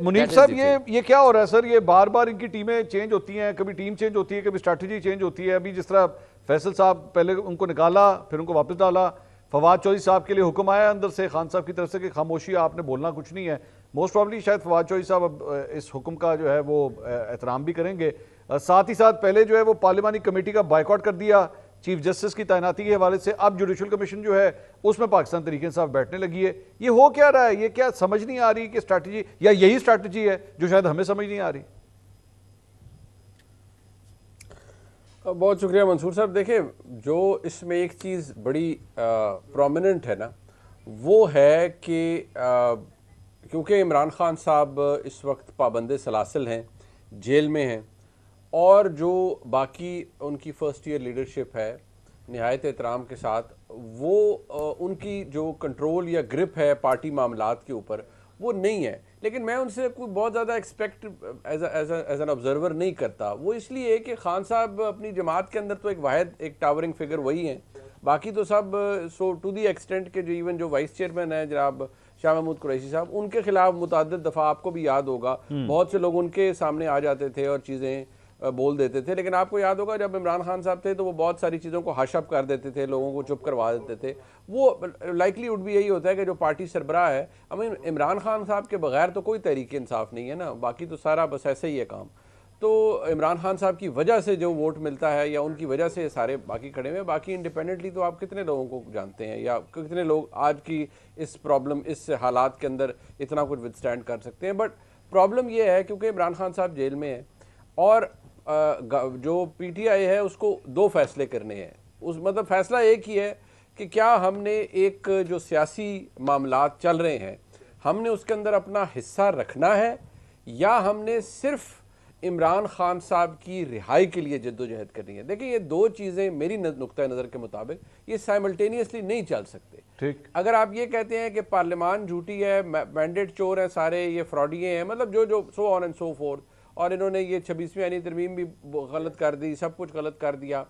मुनीब साहब ये क्या हो रहा है सर? ये बार बार इनकी टीमें चेंज होती हैं, कभी टीम चेंज होती है, कभी स्ट्रैटेजी चेंज होती है। अभी जिस तरह फैसल साहब पहले उनको निकाला, फिर उनको वापस डाला। फवाद चौधरी साहब के लिए हुक्म आया अंदर से, खान साहब की तरफ से कि खामोशी, आपने बोलना कुछ नहीं है। मोस्ट प्रॉब्ली शायद फवाद चौधरी साहब अब इस हुक्म का जो है वो एहतराम भी करेंगे। साथ ही साथ पहले जो है वो पार्लिमानी कमेटी का बायकॉट कर दिया चीफ जस्टिस की तैनाती के हवाले से। अब जुडिशल कमीशन जो है उसमें पाकिस्तान तहरीक इंसाफ बैठने लगी है। ये हो क्या रहा है? ये क्या समझ नहीं आ रही कि स्ट्रैटेजी, या यही स्ट्रैटेजी है जो शायद हमें समझ नहीं आ रही? बहुत शुक्रिया मंसूर साहब। देखिए, जो इसमें एक चीज़ बड़ी प्रोमिनेंट है ना, वो है कि क्योंकि इमरान खान साहब इस वक्त पाबंदे सलासिल हैं, जेल में हैं, और जो बाकी उनकी फ़र्स्ट ईयर लीडरशिप है नहायत एहतराम के साथ, वो उनकी जो कंट्रोल या ग्रिप है पार्टी मामलात के ऊपर वो नहीं है। लेकिन मैं उनसे कोई बहुत ज़्यादा एक्सपेक्ट एज एन ऑब्जर्वर नहीं करता। वो इसलिए कि खान साहब अपनी जमात के अंदर तो एक टावरिंग फिगर वही हैं, बाकी तो सब सो टू दी एक्सटेंट के जो इवन जो वाइस चेयरमैन है जनाब शाह महमूद कुरैशी साहब, उनके खिलाफ मुतअद्दिद दफ़ा, आपको भी याद होगा, बहुत से लोग उनके सामने आ जाते थे और चीज़ें बोल देते थे। लेकिन आपको याद होगा जब इमरान खान साहब थे तो वो बहुत सारी चीज़ों को हशअप कर देते थे, लोगों को चुप करवा देते थे। वो लाइकली वुड भी यही होता है कि जो पार्टी सरबराह है, इमरान खान साहब के बगैर तो कोई तहरीक इंसाफ नहीं है ना, बाकी तो सारा बस ऐसे ही है काम। तो इमरान खान साहब की वजह से जो वोट मिलता है या उनकी वजह से सारे बाकी खड़े हुए। बाकी इंडिपेंडेंटली तो आप कितने लोगों को जानते हैं या कितने लोग आज की इस प्रॉब्लम, इस हालात के अंदर इतना कुछ विदस्टैंड कर सकते हैं। बट प्रॉब्लम यह है क्योंकि इमरान खान साहब जेल में हैं और जो पीटीआई है उसको दो फैसले करने हैं। उस मतलब फैसला एक ही है कि क्या हमने एक जो सियासी मामलात चल रहे हैं हमने उसके अंदर अपना हिस्सा रखना है, या हमने सिर्फ इमरान खान साहब की रिहाई के लिए जद्दोजहद करनी है। देखिए, ये दो चीज़ें मेरी नुक्ता नज़र के मुताबिक ये साइमल्टेनियसली नहीं चल सकते। ठीक, अगर आप ये कहते हैं कि पार्लियामान झूठी है, मैंडेट चोर है सारे, ये फ्रॉडिये हैं, मतलब जो so on and so fourth, और इन्होंने ये 26वीं आईनी तरमीम भी गलत कर दी, सब कुछ गलत कर दिया,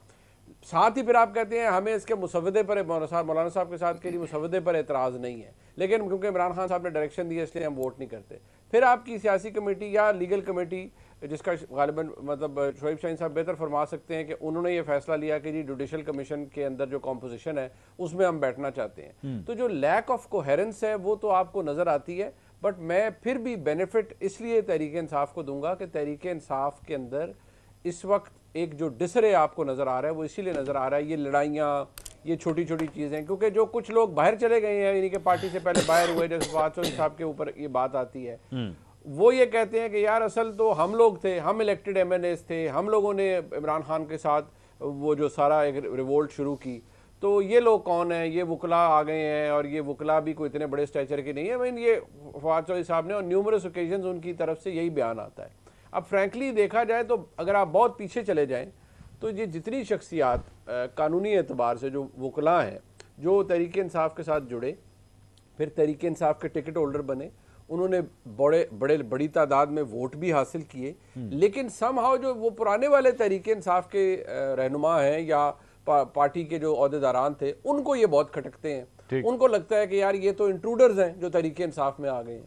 साथ ही फिर आप कहते हैं हमें इसके मुसवदे पर, मौलाना साहब के साथ के लिए मुसवदे पर एतराज़ नहीं है, लेकिन क्योंकि इमरान खान साहब ने डायरेक्शन दी है इसलिए हम वोट नहीं करते। फिर आपकी सियासी कमेटी या लीगल कमेटी, जिसका गालिबन मतलब शोएब शाहीन साहब बेहतर फरमा सकते हैं, कि उन्होंने ये फैसला लिया कि जी जुडिशल कमीशन के अंदर जो कॉम्पोजिशन है उसमें हम बैठना चाहते हैं। तो जो लैक ऑफ कोहेरेंस है वो तो आपको नज़र आती है। बट मैं फिर भी बेनिफिट इसलिए तहरीक इंसाफ को दूंगा कि तहरीक इंसाफ के अंदर इस वक्त एक जो डिसरे आपको नज़र आ रहा है वो इसीलिए नज़र आ रहा है, ये लड़ाइयाँ, ये छोटी छोटी चीज़ें, क्योंकि जो कुछ लोग बाहर चले गए हैं, यानी कि पार्टी से पहले बाहर हुए, जैसे फवाद चौधरी साहब के ऊपर ये बात आती है, वो ये कहते हैं कि यार असल तो हम लोग थे, हम इलेक्टेड एमएनएस थे, हम लोगों ने इमरान खान के साथ वो जो सारा एक रिवोल्ट शुरू की, तो ये लोग कौन हैं, ये वकला आ गए हैं, और ये वकला भी कोई इतने बड़े स्टैचर के नहीं है। ये फवाद चौधरी साहब ने, और न्यूमरस ओकेजन्स उनकी तरफ से यही बयान आता है। अब फ्रैंकली देखा जाए तो अगर आप बहुत पीछे चले जाएं तो ये जितनी शख्सियात कानूनी एतबार से जो वकला हैं, जो तहरीक इंसाफ के साथ जुड़े, फिर तहरीक इंसाफ के टिकट होल्डर बने, उन्होंने बड़ी तादाद में वोट भी हासिल किए, लेकिन समहाउ जो वो पुराने वाले तहरीक इंसाफ के रहनुमा हैं या पार्टी के जो ओहदेदारान थे, उनको ये बहुत खटकते हैं। उनको लगता है कि यार ये तो इंट्रूडर्स हैं जो तहरीक इंसाफ में आ गए हैं।